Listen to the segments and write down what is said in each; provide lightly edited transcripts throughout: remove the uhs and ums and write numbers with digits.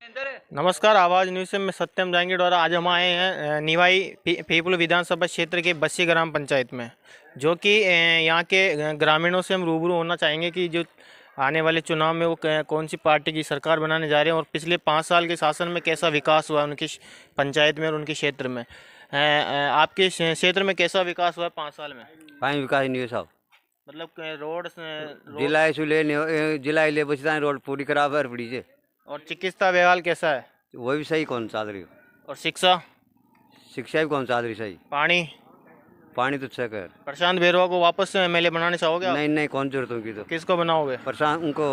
नमस्कार, आवाज़ न्यूज़ से मैं सत्यम जांगी द्वारा आज हम आए हैं निवाई पीपल विधानसभा क्षेत्र के बस्सी ग्राम पंचायत में, जो कि यहाँ के ग्रामीणों से हम रूबरू होना चाहेंगे कि जो आने वाले चुनाव में वो कौन सी पार्टी की सरकार बनाने जा रहे हैं और पिछले 5 साल के शासन में कैसा विकास हुआ उनकी पंचायत में और उनके क्षेत्र में। आपके क्षेत्र में कैसा विकास हुआ 5 साल में? कहीं विकास नहीं है साहब। मतलब रोड जिला जिला ले बचता रोड पूरी खराब है पड़ी से। और चिकित्सा व्यवहार कैसा है? वो भी सही कौन चाल रही हो। और शिक्षा शिक्षा भी कौन चाल रही सही। पानी तो चेक है। प्रशांत बेरवा को वापस से एमएलए बनाने चाहोगे आप? नहीं नहीं, कौन जरूरत उनकी तो। किसको बनाओगे? प्रशांत उनको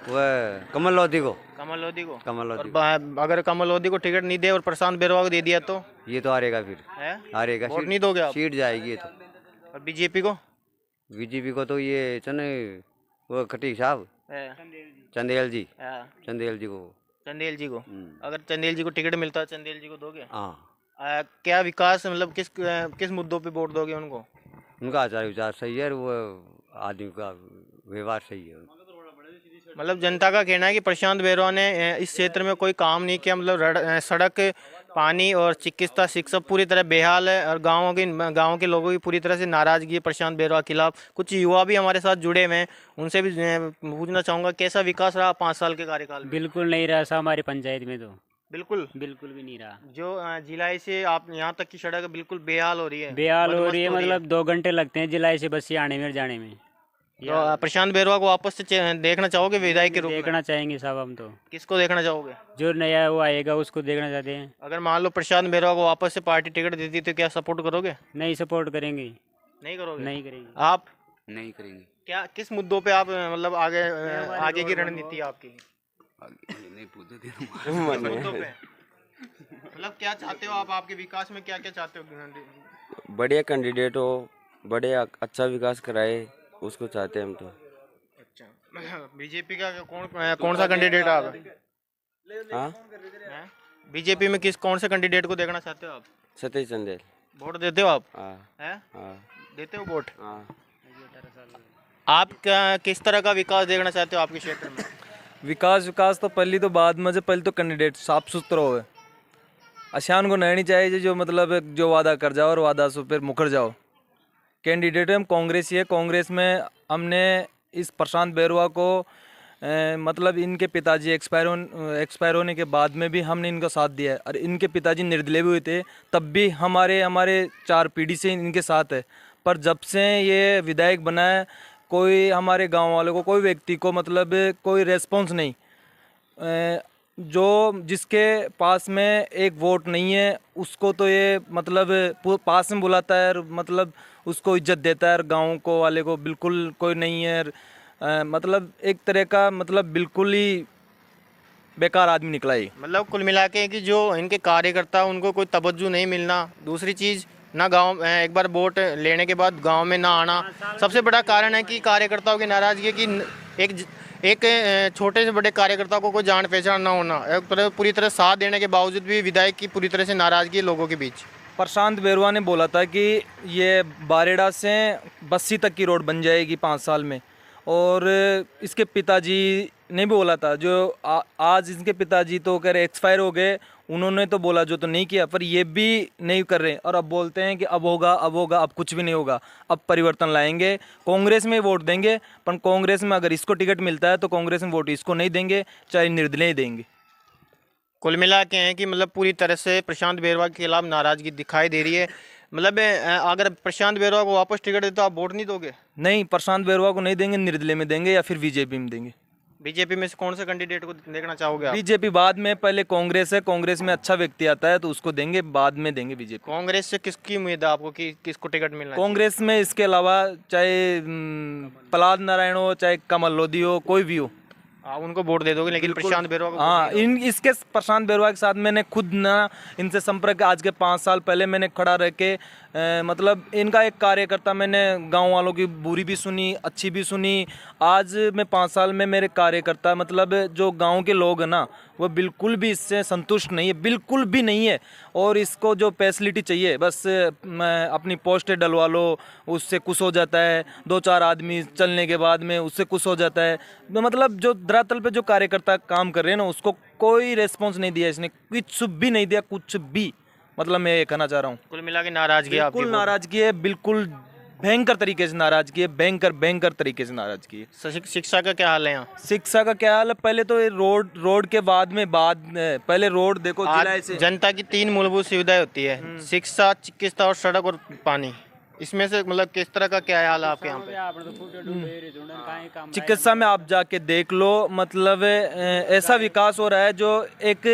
वह कमल लोधी को। कमल लोधी को? कमल लोधी। और अगर कमल लोधी को टिकट नहीं दे और प्रशांत बेरवा को दे दिया तो ये तो हारेगा फिर है? हारेगा। वोट नहीं दोगे आप? सीट जाएगी ये तो। और बीजेपी को? बीजेपी को तो ये चने वो खटीक साहब चंदेल जी। चंदेल जी को। चंदेल जी को? अगर चंदेल जी को टिकट मिलता है चंदेल जी को दोगे? हाँ। क्या विकास मतलब किस मुद्दों पे वोट दोगे उनको? उनका आचार विचार सही है, वो आदमी का व्यवहार सही है। मतलब जनता का कहना है कि प्रशांत बेरवा ने इस क्षेत्र में कोई काम नहीं किया, मतलब सड़क, पानी और चिकित्सा, शिक्षा पूरी तरह बेहाल है और गाँव के लोगों की पूरी तरह से नाराजगी है प्रशांत बेरवा के खिलाफ। कुछ युवा भी हमारे साथ जुड़े हुए हैं, उनसे भी पूछना चाहूँगा कैसा विकास रहा 5 साल के कार्यकाल में? बिल्कुल नहीं रहा साहब हमारी पंचायत में तो। बिल्कुल भी नहीं रहा। जो जिलाई से आप यहाँ तक की सड़क बिल्कुल बेहाल हो रही है। मतलब 2 घंटे लगते हैं जिला से बस आने में जाने में। तो प्रशांत बेरवा को वापस से देखना चाहोगे विधायक के रूप में? देखना चाहेंगे साहब हम तो। किसको देखना चाहोगे? जो नया वो आएगा उसको देखना चाहते हैं। अगर मान लो प्रशांत बेरवा को वापस से पार्टी टिकट देती तो क्या सपोर्ट करोगे? नहीं सपोर्ट करेंगे। नहीं करोगे? नहीं करेंगे। आप नहीं करेंगे। क्या किस मुद्दों पे आप मतलब आगे की रणनीति है आपकी? नहीं मुद्दों पे मतलब क्या चाहते हो आप? आपके विकास में क्या क्या चाहते हो? बढ़िया कैंडिडेट हो, बढ़िया अच्छा विकास कराए, उसको चाहते हैं हम तो। अच्छा, बीजेपी का कौन सा कैंडिडेट आप? हाँ, बीजेपी में कौन से कैंडिडेट को देखना चाहते हो आप? सतीश चंदेल। वोट देते हो आप? हाँ हैं? हाँ देते हो वोट? हाँ। आप किस तरह का विकास देखना चाहते हो आपके क्षेत्र में? विकास तो पहली तो बाद में, पहले तो कैंडिडेट साफ सुथरा हो, आसान को नहीं चाहिए जो मतलब जो वादा कर जाओ और वादा से फिर मुकर जाओ। कैंडिडेट हम कांग्रेस ही है। कांग्रेस में हमने इस प्रशांत बेरवा को मतलब इनके पिताजी एक्सपायर होने के बाद में भी हमने इनका साथ दिया है और इनके पिताजी निर्दलीय भी हुए थे, तब भी हमारे 4 पीढ़ी से इनके साथ है। पर जब से ये विधायक बना है, कोई हमारे गांव वालों को, कोई व्यक्ति को मतलब कोई रेस्पॉन्स नहीं। जो जिसके पास में एक वोट नहीं है उसको तो ये मतलब पास में बुलाता है और मतलब उसको इज्जत देता है, और गाँव को वाले को बिल्कुल कोई नहीं है। मतलब एक तरह का मतलब बिल्कुल ही बेकार आदमी निकला ही। मतलब कुल मिला के कि जो इनके कार्यकर्ता उनको कोई तवज्जो नहीं मिलना, दूसरी चीज़ ना गांव, एक बार वोट लेने के बाद गांव में ना आना, सबसे बड़ा कारण है कि कार्यकर्ताओं की नाराज़गी है कि एक छोटे से बड़े कार्यकर्ता को कोई जान पहचान ना होना, एक तरह पूरी तरह साथ देने के बावजूद भी विधायक की पूरी तरह से नाराज़गी है लोगों के बीच। प्रशांत बेरवा ने बोला था कि ये बारेड़ा से बस्सी तक की रोड बन जाएगी 5 साल में, और इसके पिताजी ने भी बोला था, जो आज इसके पिताजी तो कह रहे एक्सपायर हो गए, उन्होंने तो बोला जो तो नहीं किया, पर ये भी नहीं कर रहे और अब बोलते हैं कि अब होगा, अब कुछ भी नहीं होगा, अब परिवर्तन लाएंगे, कांग्रेस में वोट देंगे। पर कांग्रेस में अगर इसको टिकट मिलता है तो कांग्रेस में वोट इसको नहीं देंगे, चाहे निर्दलीय देंगे। कुल मिला के हैं कि मतलब पूरी तरह से प्रशांत बेरवा के खिलाफ नाराज़गी दिखाई दे रही है। मतलब अगर प्रशांत बेरवा को वापस टिकट देते तो आप वोट नहीं दोगे? नहीं, प्रशांत बेरवा को नहीं देंगे, निर्दलीय में देंगे या फिर बीजेपी में देंगे। बीजेपी में से कौन से कैंडिडेट को देखना चाहोगे आप? बीजेपी बाद में, पहले कांग्रेस है, कांग्रेस में अच्छा व्यक्ति आता है तो उसको देंगे, बाद में देंगे बीजेपी। कांग्रेस से किसकी उम्मीद है आपको कि किसको टिकट मिलना? कांग्रेस में इसके अलावा चाहे प्रहलाद नारायण हो, चाहे कमल लोधी हो, कोई भी हो, उनको वोट दे दोगे, लेकिन प्रशांत बेरवा को? हाँ, इसके प्रशांत बेरवा के साथ मैंने खुद ना इनसे संपर्क, आज के 5 साल पहले मैंने खड़ा रह के मतलब इनका एक कार्यकर्ता, मैंने गांव वालों की बुरी भी सुनी, अच्छी भी सुनी। आज मैं 5 साल में मेरे कार्यकर्ता मतलब जो गांव के लोग हैं ना, वो बिल्कुल भी इससे संतुष्ट नहीं है, बिल्कुल भी नहीं है। और इसको जो फैसिलिटी चाहिए, बस अपनी पोस्टें डलवा लो, उससे खुश हो जाता है। 2-4 आदमी चलने के बाद में उससे खुश हो जाता है। मतलब जो धरातल पे जो कार्यकर्ता काम कर रहे हैं ना, उसको कोई रेस्पॉन्स नहीं दिया इसने, कुछ भी नहीं दिया, कुछ भी। मतलब मैं ये कहना चाह रहा हूँ, कुल मिला के नाराजगी है आपकी बिल्कुल बहुत। नाराजगी है, बिल्कुल भयंकर तरीके से नाराजगी है, भयंकर तरीके से नाराजगी है। शिक्षा का क्या हाल है यहाँ? शिक्षा का क्या हाल है? पहले तो ये रोड के पहले रोड देखो, जिला आज से जनता की 3 मूलभूत सुविधाएं होती है, शिक्षा, चिकित्सा और सड़क और पानी। इसमें से मतलब किस तरह का क्या हाल है आपके यहाँ पे? चिकित्सा में आप जाके देख लो, मतलब ऐसा विकास हो रहा है जो एक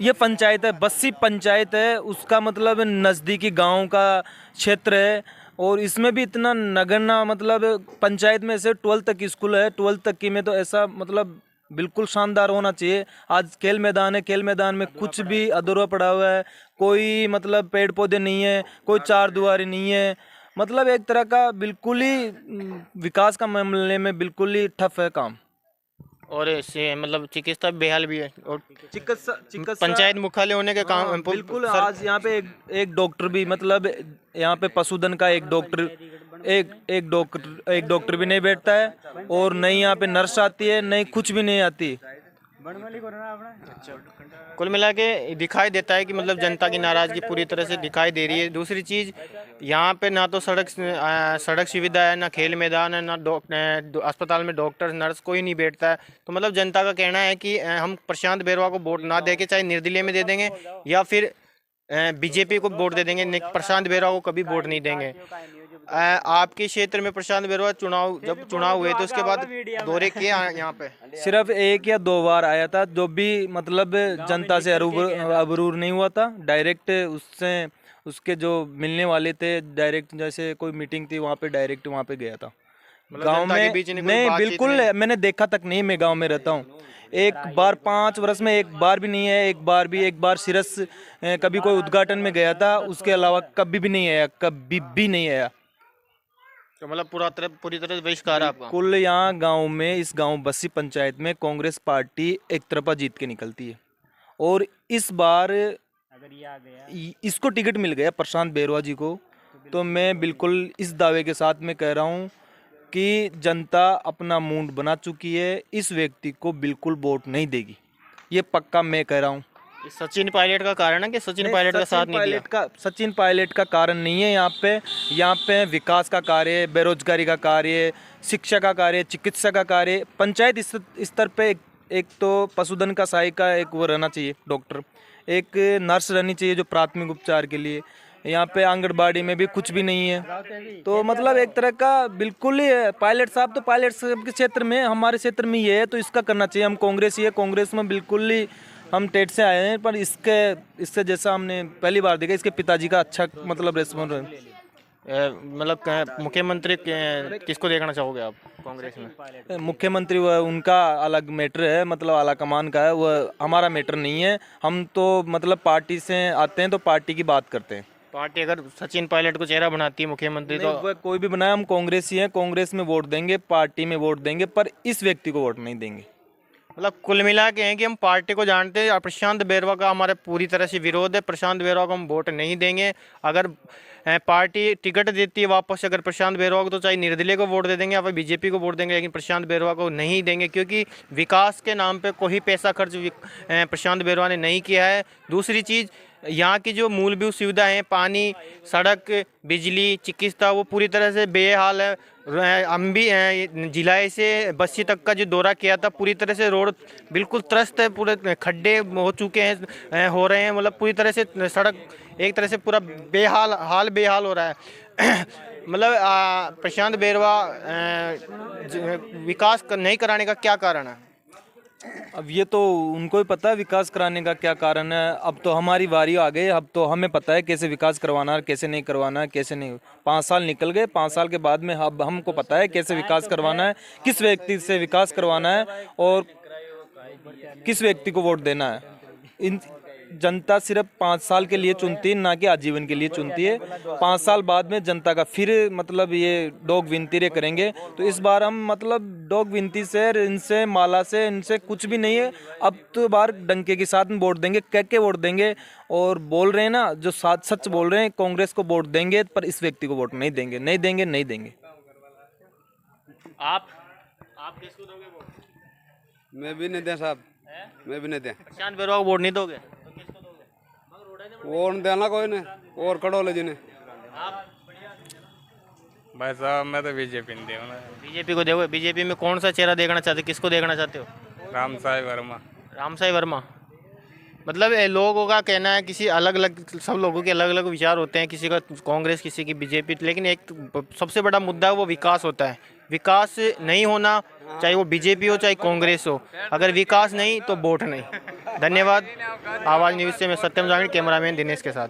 ये पंचायत है, बस्सी पंचायत है, उसका मतलब नज़दीकी गांव का क्षेत्र है, और इसमें भी इतना नगण्य, मतलब पंचायत में से 12 तक स्कूल है, 12 तक की में तो ऐसा मतलब बिल्कुल शानदार होना चाहिए। आज खेल मैदान है, खेल मैदान में कुछ भी अधूरा पड़ा हुआ है, कोई मतलब पेड़ पौधे नहीं है, कोई चार दीवारी नहीं है, मतलब एक तरह का बिल्कुल ही विकास का मामले में बिल्कुल ही ठप है काम। और इससे मतलब चिकित्सा बेहाल भी है, और चिकित्सा पंचायत मुख्यालय होने के काम बिल्कुल। आज यहाँ पे एक डॉक्टर भी, मतलब यहाँ पे पशुधन का एक डॉक्टर भी नहीं बैठता है, और नहीं यहाँ पे नर्स आती है, नहीं कुछ भी नहीं आती। कुल मिला के दिखाई देता है कि मतलब जनता की नाराजगी पूरी तरह से दिखाई दे रही है। दूसरी चीज़, यहाँ पे ना तो सड़क सुविधा है, ना खेल मैदान है, ना अस्पताल में डॉक्टर नर्स कोई नहीं बैठता है। तो मतलब जनता का कहना है कि हम प्रशांत बैरवा को वोट ना देके चाहे निर्दलीय में दे देंगे या फिर बीजेपी को वोट दे देंगे, प्रशांत बैरवा को कभी वोट नहीं देंगे। आपके क्षेत्र में प्रशांत बैरवा जब चुनाव हुए तो उसके बाद दौरे किए यहाँ पे? सिर्फ 1 या 2 बार आया था, जो भी मतलब जनता से अबरूर नहीं हुआ था। डायरेक्ट उसके जो मिलने वाले थे, डायरेक्ट जैसे कोई मीटिंग थी वहाँ पे डायरेक्ट वहाँ पे गया था। गांव में नहीं, बिल्कुल मैंने देखा तक नहीं, मैं गांव में रहता हूँ। एक बार 5 वर्ष में एक बार भी नहीं है, एक बार सिरस कभी कोई उद्घाटन में गया था, उसके अलावा कभी भी नहीं आया, कभी भी नहीं आया। तो मतलब पूरी तरह से बहिष्कार है आपका? कुल यहाँ गांव में, इस गांव बस्सी पंचायत में कांग्रेस पार्टी एक तरफा जीत के निकलती है, और इस बार इसको टिकट मिल गया प्रशांत बैरवा जी को, तो मैं बिल्कुल इस दावे के साथ में कह रहा हूँ कि जनता अपना मूड बना चुकी है, इस व्यक्ति को बिल्कुल वोट नहीं देगी, ये पक्का मैं कह रहा हूँ। सचिन पायलट का कारण है कि सचिन पायलट का साथ नहीं दिया? सचिन पायलट का कारण नहीं है। यहाँ पे विकास का कार्य, बेरोजगारी का कार्य, शिक्षा का कार्य, चिकित्सा का कार्य, पंचायत स्तर पे एक तो पशुधन का सहायक का एक वो रहना चाहिए डॉक्टर, एक नर्स रहनी चाहिए जो प्राथमिक उपचार के लिए। यहाँ पे आंगनबाड़ी में भी कुछ भी नहीं है, तो मतलब एक तरह का बिल्कुल ही है। पायलट साहब के क्षेत्र में, हमारे क्षेत्र में ये है, तो इसका करना चाहिए। हम कांग्रेस ही है, कांग्रेस में बिल्कुल ही हम टेट से आए हैं, पर इससे जैसा हमने पहली बार देखा, इसके पिताजी का अच्छा मतलब रेस्पॉन्स है। मतलब मुख्यमंत्री किसको देखना चाहोगे आप कांग्रेस में? मुख्यमंत्री वह उनका अलग मैटर है, मतलब आला कमान का है, वह हमारा मैटर नहीं है। हम तो मतलब पार्टी से आते हैं तो पार्टी की बात करते हैं। पार्टी अगर सचिन पायलट को चेहरा बनाती है मुख्यमंत्री, तो वह कोई भी बनाए, हम कांग्रेस ही हैं, कांग्रेस में वोट देंगे, पार्टी में वोट देंगे, पर इस व्यक्ति को वोट नहीं देंगे। मतलब कुल मिला के हैं कि हम पार्टी को जानते हैं, प्रशांत बैरवा का हमारे पूरी तरह से विरोध है। प्रशांत बैरवा को हम वोट नहीं देंगे। अगर पार्टी टिकट देती है वापस अगर प्रशांत बैरवा को, तो चाहे निर्दलीय को वोट दे देंगे या फिर बीजेपी को वोट देंगे, लेकिन प्रशांत बैरवा को नहीं देंगे, क्योंकि विकास के नाम पे कोई पैसा खर्च प्रशांत बैरवा ने नहीं किया है। दूसरी चीज़, यहाँ की जो मूलभूत सुविधाएं हैं, पानी, सड़क, बिजली, चिकित्सा, वो पूरी तरह से बेहाल है। हम भी जिले से बस्सी तक का जो दौरा किया था, पूरी तरह से रोड बिल्कुल त्रस्त है, पूरे खड्डे हो चुके हैं, हो रहे हैं, मतलब पूरी तरह से सड़क एक तरह से पूरा बेहाल हो रहा है। मतलब प्रशांत बैरवा विकास नहीं कराने का क्या कारण है? अब ये तो उनको ही पता है विकास कराने का क्या कारण है। अब तो हमारी बारी आ गई, अब तो हमें पता है कैसे विकास करवाना है, कैसे नहीं करवाना है, कैसे नहीं। 5 साल निकल गए, 5 साल के बाद में अब हमको पता है कैसे विकास करवाना है, किस व्यक्ति से विकास करवाना है और किस व्यक्ति को वोट देना है। जनता सिर्फ 5 साल के लिए चुनती है, ना कि आजीवन के लिए चुनती है। 5 साल बाद में जनता का फिर मतलब ये डॉग विनती करेंगे, तो इस बार हम मतलब डॉग विनती से, इनसे माला से, इनसे कुछ भी नहीं है। अब तो बार डंके के साथ में वोट देंगे, कह के वोट देंगे, और बोल रहे हैं ना जो सच बोल रहे हैं, कांग्रेस को वोट देंगे, पर इस व्यक्ति को वोट नहीं देंगे, नहीं देंगे, नहीं देंगे। आप किसको दोगे वोट? मैं भी नहीं दे साहब, मैं भी नहीं दे। प्रशांत बैरवा को वोट नहीं दोगे? और देना कोई ने और कड़ोले जी ने। भाई साहब मैं तो बीजेपी नहीं दूंगा। बीजेपी को देखो। बीजेपी में कौन सा चेहरा देखना चाहते हो? किसको देखना चाहते हो? राम साई वर्मा। रामसाई वर्मा। मतलब लोगों का कहना है किसी अलग अलग, सब लोगों के अलग अलग विचार होते हैं, किसी का कांग्रेस, किसी की बीजेपी, लेकिन एक सबसे बड़ा मुद्दा है वो विकास होता है। विकास नहीं होना, चाहे वो बीजेपी हो चाहे कांग्रेस हो, अगर विकास नहीं तो वोट नहीं। धन्यवाद। आवाज़ न्यूज़ से मैं सत्यम जामिल, कैमरामैन दिनेश के साथ।